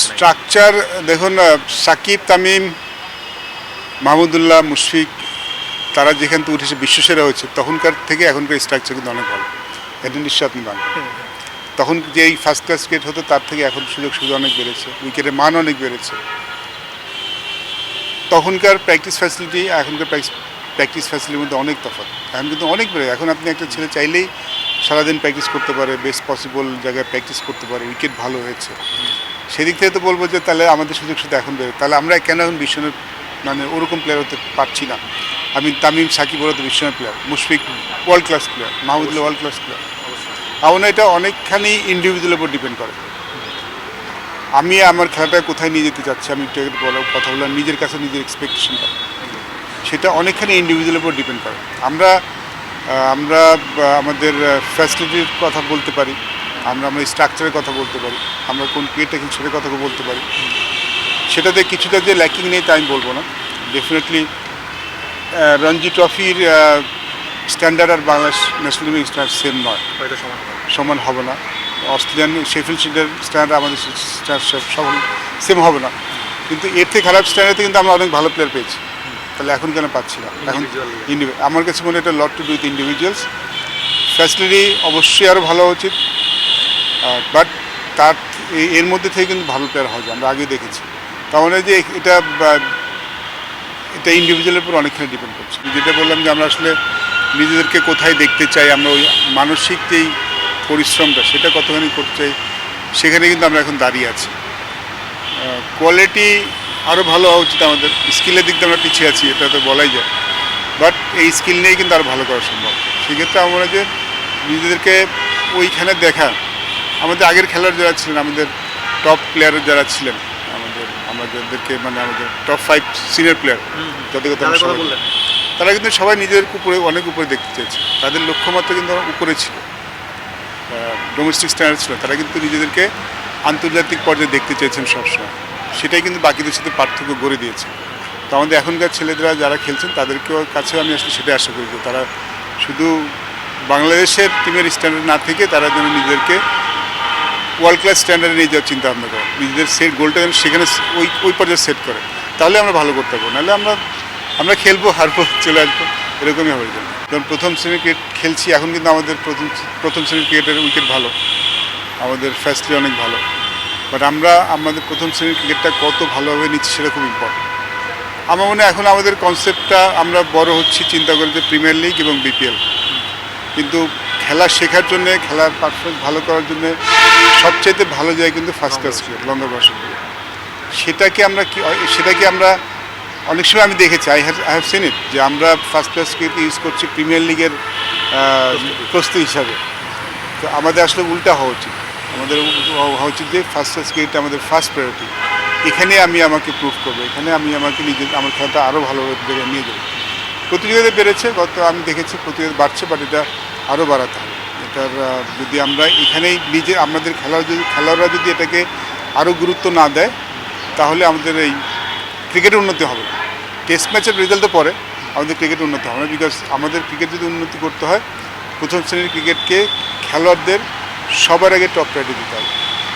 Structure দেখুন, সাকিব, তামিম, মাহমুদুল্লাহ, মুশফিক তারা যেখান থেকে উঠেছে বিশ্বসেরা হয়েছে তখনকার থেকে এখনকার স্ট্রাকচার কিন্তু অনেক ভালো। এটা নিশ্চয়ই আপনি মানবেন। তখন যে এই ফার্স্ট ক্লাস ক্রিকেট হতো তার থেকে এখন সুযোগ সুবিধা অনেক বেড়েছে, উইকেটের মান অনেক বেড়েছে। তখনকার প্র্যাকটিস ফ্যাসিলিটি এখনকার প্র্যাকটিস ফ্যাসিলিটির মধ্যে অনেক তফাৎ। এখন কিন্তু অনেক বেড়ে, এখন আপনি একটা ছেলে চাইলেই সারাদিন প্র্যাকটিস করতে পারে, বেস্ট পসিবল জায়গায় প্র্যাকটিস করতে পারে, উইকেট ভালো হয়েছে। সেদিক থেকে তো বলবো যে তাহলে আমাদের সুযোগ সুবিধা এখন বেড়ে, তাহলে আমরা কেন এখন বিশ্বের মানে ওরকম প্লেয়ার হতে পারছি না? আমি তামিম, সাকিব ওরা তো বিশ্বের player, Mushfiq world class player, Mahmudullah world class player. আমার এটা অনেকখানি ইন্ডিভিজুয়ালের উপর ডিপেন্ড করে। আমি আমার খেলাটা কোথায় নিয়ে যেতে চাচ্ছি, আমি একটু কথা বললাম, নিজের কাছে নিজের এক্সপেকটেশনটা, সেটা অনেকখানি ইন্ডিভিজুয়ালের উপর ডিপেন্ড করে। আমরা আমরা আমাদের ফ্যাসিলিটির কথা বলতে পারি, আমরা আমাদের স্ট্রাকচারের কথা বলতে পারি, আমরা কোন ক্রিকেটটা খেলি সেটার কথা বলতে পারি। সেটাতে কিছুটা যে ল্যাকিং নেই তা আমি বলবো না। ডেফিনেটলি রঞ্জি ট্রফির স্ট্যান্ডার্ড আর বাংলাদেশ ন্যাশনাল টিমের স্ট্যান্ডার্ড সেম নয়, সমান হবে না। অস্ট্রেলিয়ান শেফিল্ড শিল্ডের স্ট্যান্ডার্ড আমাদের সব সেম হবে না, কিন্তু এর থেকে খারাপ স্ট্যান্ডার্ডে কিন্তু আমরা অনেক ভালো প্লেয়ার পেয়েছি। তাহলে এখন কেন পাচ্ছি না? এখন আমার কাছে মনে হয় এটা lot to do with individuals. Facility অবশ্যই আরও ভালো উচিত, বাট তার এর মধ্যে থেকে কিন্তু ভালো প্লেয়ার হওয়া যায়, আমরা আগে দেখেছি। তার মানে যে এটা ইন্ডিভিজুয়ালের উপর অনেকখানি ডিপেন্ড করছে। যেটা বললাম যে আমরা আসলে নিজেদেরকে কোথায় দেখতে চাই, আমরা ওই মানসিক যেই পরিশ্রমটা সেটা কতখানি করতে চাই, সেখানে কিন্তু আমরা এখন দাঁড়িয়ে আছি। কোয়ালিটি আরও ভালো হওয়া উচিত, আমাদের স্কিলের দিক দিয়ে আমরা পিছিয়ে আছি, এটা তো বলাই যায়। বাট এই স্কিল নিয়েই কিন্তু আরও ভালো করা সম্ভব। সেক্ষেত্রে আমরা যে নিজেদেরকে ওইখানে দেখা, আমাদের আগের খেলোয়াড় যারা ছিলেন, আমাদের টপ প্লেয়ার যারা ছিলেন, আমাদেরকে মানে আমাদের টপ 5 সিনিয়র প্লেয়ার যাদের কথা বললেন, তারা কিন্তু সবাই নিজেদের উপরে অনেক উপরে দেখতে চেয়েছে। তাদের লক্ষ্যমাত্রা কিন্তু উপরে ছিল, ডোমেস্টিক স্ট্যান্ডার্ড ছিল। তারা কিন্তু নিজেদেরকে আন্তর্জাতিক পর্যায়ে দেখতে চেয়েছেন সবসময়, সেটাই কিন্তু বাকিদের সাথে পার্থক্য গড়ে দিয়েছে। তো আমাদের এখনকার ছেলেরা যারা খেলছেন তাদেরকেও কাছেও আমি আসলে সেটাই আশা করি যে তারা শুধু বাংলাদেশের টিমের স্ট্যান্ডার্ড না থেকে তারা যেন নিজেদেরকে ওয়ার্ল্ড ক্লাস স্ট্যান্ডার্ডে নিয়ে যাওয়ার চিন্তা ভাবনা করে, নিজেদের সেট গোলটা যেন সেখানে ওই পর্যায়ে সেট করে, তাহলে আমরা ভালো করতে পারবো। নাহলে আমরা খেলবো, হারবো, চলে আসবো, এরকমই হবে। যেমন প্রথম শ্রেণীর ক্রিকেট খেলছি, এখন কিন্তু আমাদের প্রথম শ্রেণীর ক্রিকেটের উইকেট ভালো, আমাদের ফ্যাসিলিটি অনেক ভালো, বাট আমরা আমাদের প্রথম শ্রেণীর ক্রিকেটটা কত ভালোভাবে নিচ্ছি সেটা খুব ইম্পর্টেন্ট। আমার মনে হয় এখন আমাদের কনসেপ্টটা আমরা বড় হচ্ছি চিন্তা করি যে প্রিমিয়ার লিগ এবং বিপিএল, কিন্তু খেলা শেখার জন্যে, খেলার পারফরমেন্স ভালো করার জন্যে সবচাইতে ভালো যায় কিন্তু ফার্স্ট ক্লাস ক্রিকেট, লঙ্গা ভার্সন। সেটাকে আমরা অনেক সময় আমি দেখেছি, আই হ্যাভ সিন ইট, যে আমরা ফার্স্ট ক্লাস ক্রিকেট ইউজ করছি প্রিমিয়ার লিগের প্রস্তুতি হিসাবে। তো আমাদের আসলে উল্টা হওয়া উচিত, আমাদের হওয়া উচিত যে ফার্স্ট ক্লাস ক্রিকেটটা আমাদের ফার্স্ট প্রায়োরিটি। এখানে আমি আমাকে প্রুভ করবো, এখানে আমি আমাকে আমার খেলাটা আরও ভালোভাবে নিয়ে যাবো। প্রতিযোগিতা বেড়েছে, আমি দেখেছি প্রতিযোগিতা বাড়ছে, বাট এটা আরও বাড়াতে হবে। এটার যদি আমরা এখানেই আমাদের খেলোয়াড়রা যদি এটাকে আরও গুরুত্ব না দেয়, তাহলে আমাদের এই ক্রিকেটের উন্নতি হবে না। টেস্ট ম্যাচের রেজাল্ট তো পরে, আমাদের ক্রিকেট উন্নতি হবে না। বিকজ আমাদের ক্রিকেট যদি উন্নতি করতে হয়, প্রথম শ্রেণীর ক্রিকেটকে খেলোয়াড়দের সবার আগে টপ প্রায়োরিটি দিতে হবে।